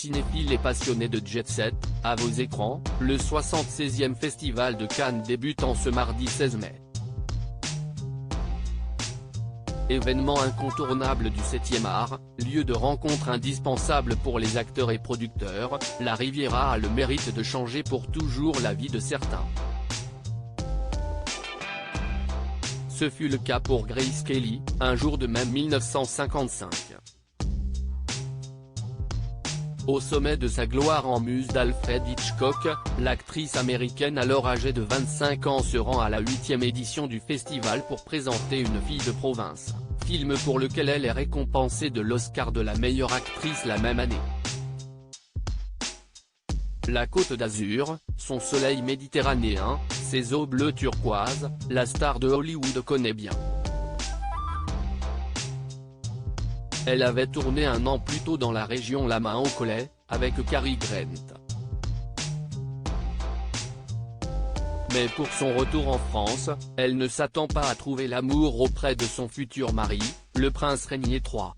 Cinéphiles et passionnés de jet-set, à vos écrans, le 76e Festival de Cannes débute en ce mardi 16 mai. Événement incontournable du 7e art, lieu de rencontre indispensable pour les acteurs et producteurs, la Riviera a le mérite de changer pour toujours la vie de certains. Ce fut le cas pour Grace Kelly, un jour de mai 1955. Au sommet de sa gloire en muse d'Alfred Hitchcock, l'actrice américaine alors âgée de 25 ans se rend à la 8e édition du festival pour présenter Une fille de province, film pour lequel elle est récompensée de l'Oscar de la meilleure actrice la même année. La Côte d'Azur, son soleil méditerranéen, ses eaux bleues turquoises, la star de Hollywood connaît bien. Elle avait tourné un an plus tôt dans la région La Main au collet, avec Cary Grant. Mais pour son retour en France, elle ne s'attend pas à trouver l'amour auprès de son futur mari, le prince Rainier III.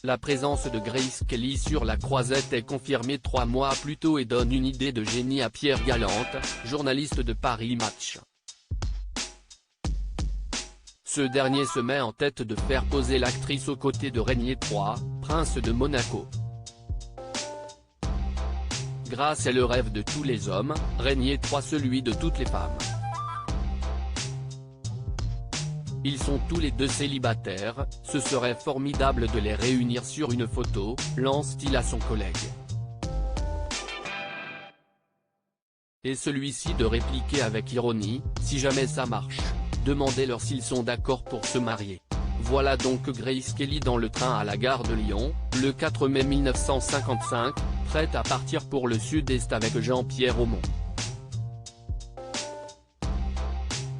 La présence de Grace Kelly sur la croisette est confirmée 3 mois plus tôt et donne une idée de génie à Pierre Galante, journaliste de Paris Match. Ce dernier se met en tête de faire poser l'actrice aux côtés de Rainier III, prince de Monaco. Grace est le rêve de tous les hommes, Rainier III celui de toutes les femmes. Ils sont tous les deux célibataires, ce serait formidable de les réunir sur une photo, lance-t-il à son collègue. Et celui-ci de répliquer avec ironie, si jamais ça marche. Demandez-leur s'ils sont d'accord pour se marier. Voilà donc Grace Kelly dans le train à la gare de Lyon, le 4 mai 1955, prête à partir pour le sud-est avec Jean-Pierre Aumont.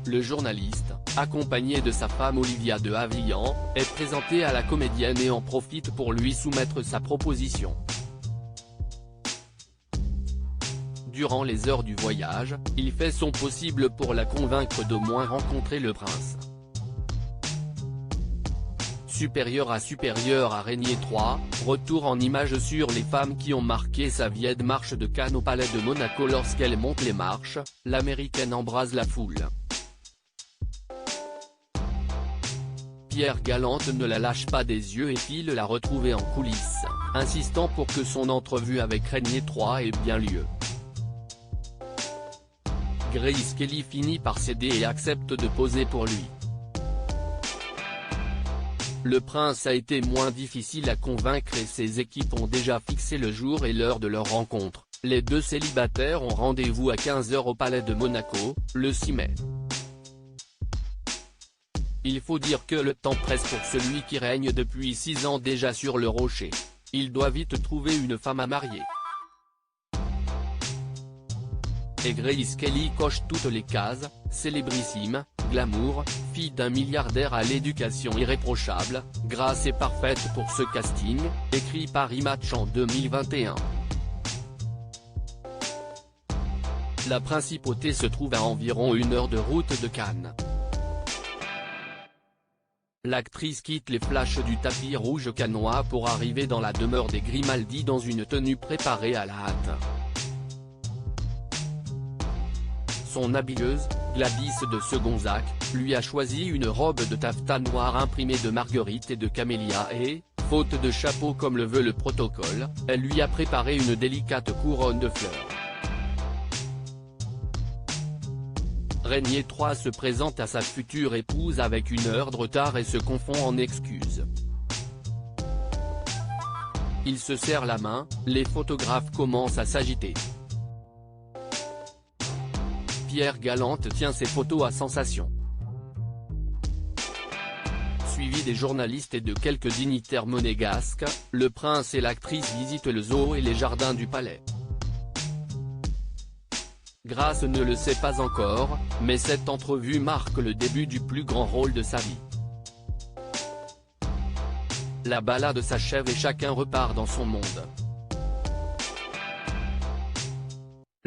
Le journaliste, accompagné de sa femme Olivia de Havilland, est présenté à la comédienne et en profite pour lui soumettre sa proposition. Durant les heures du voyage, il fait son possible pour la convaincre d'au moins rencontrer le prince. Supérieur à Rainier III, retour en images sur les femmes qui ont marqué sa vie. Marche de Cannes au palais de Monaco. Lorsqu'elle monte les marches, l'américaine embrase la foule. Pierre Galante ne la lâche pas des yeux et file la retrouver en coulisses, insistant pour que son entrevue avec Rainier III ait bien lieu. Grace Kelly finit par céder et accepte de poser pour lui. Le prince a été moins difficile à convaincre et ses équipes ont déjà fixé le jour et l'heure de leur rencontre. Les deux célibataires ont rendez-vous à 15 h au palais de Monaco, le 6 mai. Il faut dire que le temps presse pour celui qui règne depuis 6 ans déjà sur le rocher. Il doit vite trouver une femme à marier. Et Grace Kelly coche toutes les cases, célébrissime, glamour, fille d'un milliardaire à l'éducation irréprochable, Grace est parfaite pour ce casting, écrit Paris Match en 2021. La principauté se trouve à environ 1 heure de route de Cannes. L'actrice quitte les flashs du tapis rouge cannois pour arriver dans la demeure des Grimaldi dans une tenue préparée à la hâte. Son habilleuse, Gladys de Segonzac, lui a choisi une robe de taffetas noir imprimée de marguerite et de camélia et, faute de chapeau comme le veut le protocole, elle lui a préparé une délicate couronne de fleurs. Rainier III se présente à sa future épouse avec 1 heure de retard et se confond en excuses. Ils se serrent la main, les photographes commencent à s'agiter. Pierre Galante tient ses photos à sensation. Suivi des journalistes et de quelques dignitaires monégasques, le prince et l'actrice visitent le zoo et les jardins du palais. Grace ne le sait pas encore, mais cette entrevue marque le début du plus grand rôle de sa vie. La balade s'achève et chacun repart dans son monde.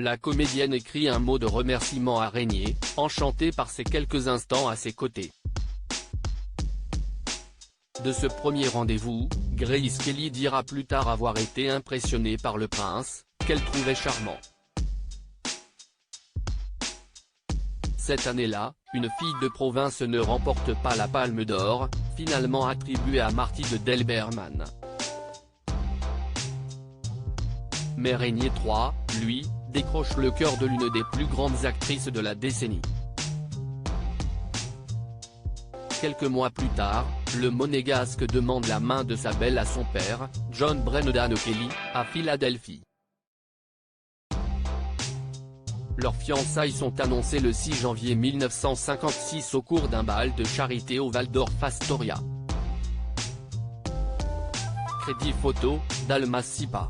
La comédienne écrit un mot de remerciement à Rainier, enchantée par ces quelques instants à ses côtés. De ce premier rendez-vous, Grace Kelly dira plus tard avoir été impressionnée par le prince, qu'elle trouvait charmant. Cette année-là, une fille de province ne remporte pas la Palme d'Or, finalement attribuée à Marty de Delberman. Mais Régnier III, lui, décroche le cœur de l'une des plus grandes actrices de la décennie. Quelques mois plus tard, le monégasque demande la main de sa belle à son père, John Brendan Kelly, à Philadelphie. Leurs fiançailles sont annoncées le 6 janvier 1956 au cours d'un bal de charité au Waldorf Astoria. Crédit photo, Dalma Sipa.